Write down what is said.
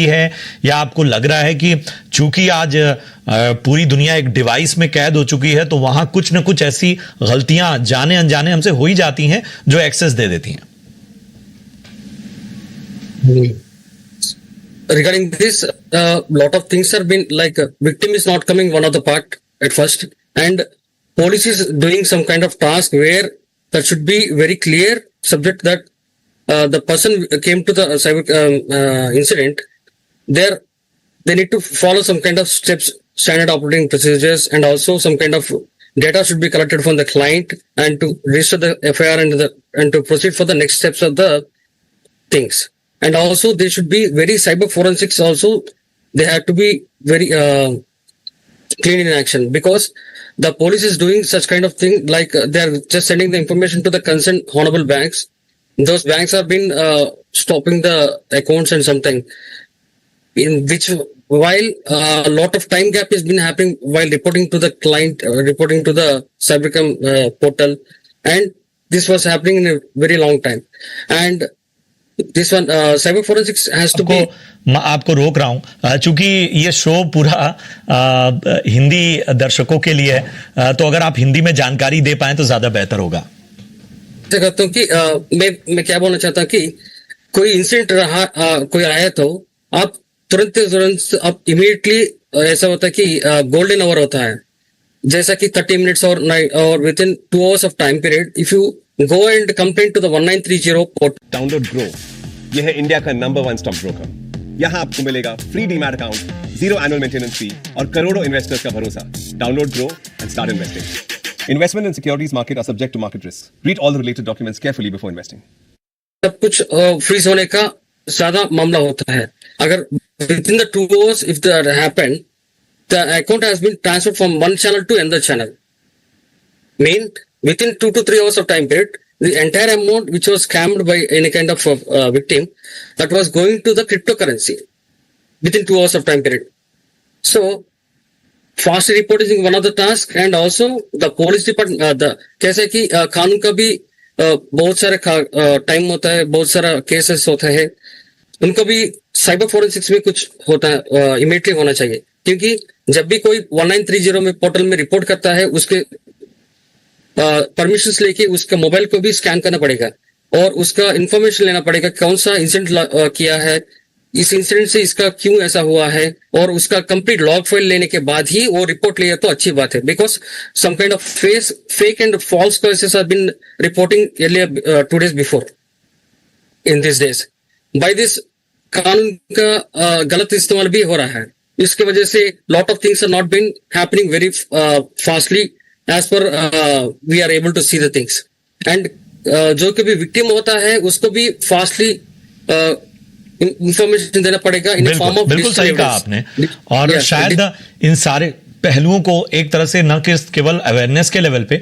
है, या आपको लग रहा है कि चूंकि आज पूरी दुनिया एक डिवाइस में कैद हो चुकी है तो वहां कुछ न कुछ ऐसी गलतियां जाने अनजाने हमसे हो ही जाती हैं जो एक्सेस दे देती हैं? Regarding this, lot of things are been like victim is not coming one of the part at first, and police is doing some kind of task where that should be very clear subject that the person came to the cyber incident. There, they need to follow some kind of steps, standard operating procedures, and also some kind of data should be collected from the client and to register the FIR and to proceed for the next steps of the things. And also they should be very cyber forensics also, they have to be very clean in action, because the police is doing such kind of thing like they are just sending the information to the concerned honorable banks. Those banks have been stopping the accounts and something, in which while a lot of time gap has been happening while reporting to the client, reporting to the cybercrime portal, and this was happening in a very long time. And this one cyber forensics has to be. आपको रोक रहा हूं चूंकि ये show पूरा हिंदी दर्शकों के लिए है, तो अगर आप हिंदी में जानकारी दे पाएं तो ज्यादा बेहतर होगा। कहता हूँ कि मैं क्या बोलना चाहता हूँ कि कोई इंसिडेंट रहा, कोई आया तो आप तुरंत आप इमीडिएटली, ऐसा होता है कि गोल्डन आवर होता है, जैसा कि 30 मिनट्स और within 2 hours of time period if you go and complain to the 1930 port. Download Groww, यह है इंडिया का नंबर 1 स्टॉक ब्रोकर। यहाँ आपको मिलेगा free demat account, 0 annual maintenance fee और करोड़ों इन्वेस्टर्स का भरोसा। Download Groww and start investing. Investment in securities market are subject to market risk. Read all the related documents carefully before investing. सब कुछ freeze होने का ज्यादा मामला होता है। अगर with in the 2 hours if that happened, the account has been transferred from one channel to another channel. Mean within 2 to 3 hours of time period, the entire amount which was scammed by any kind of victim, that was going to the cryptocurrency within 2 hours of time period. So fast reporting is one of the tasks, and also the police department, कैसे कि कानून का भी बहुत सारे time होता है, बहुत सारा केसेस होता है, उनको भी साइबर फोरेंसिक्स में कुछ होता है, इमीडिएटली होना चाहिए। क्योंकि जब भी कोई 1930 में पोर्टल में रिपोर्ट करता है, उसके परमिशंस लेके उसके मोबाइल को भी स्कैन करना पड़ेगा और उसका इंफॉर्मेशन लेना पड़ेगा, कौन सा इंसिडेंट किया है, इस इंसिडेंट से इसका क्यों ऐसा हुआ है, और उसका कंप्लीट लॉग फाइल लेने के बाद ही वो रिपोर्ट लिया तो अच्छी बात है। Because some kind of fake and false cases have been reporting earlier 2 days before in this days. By this कानून का गलत इस्तेमाल भी हो रहा है, इसके वजह से lot of things are not been happening very fastly as per we are able to see the things, and जो कभी विक्टिम होता है उसको भी फास्टली इंफॉर्मेशन देना पड़ेगा इन फॉर्म ऑफ। बिल्कुल सही कहा आपने, और शायद इन सारे पहलुओं को एक तरह से न केवल अवेयरनेस के लेवल पे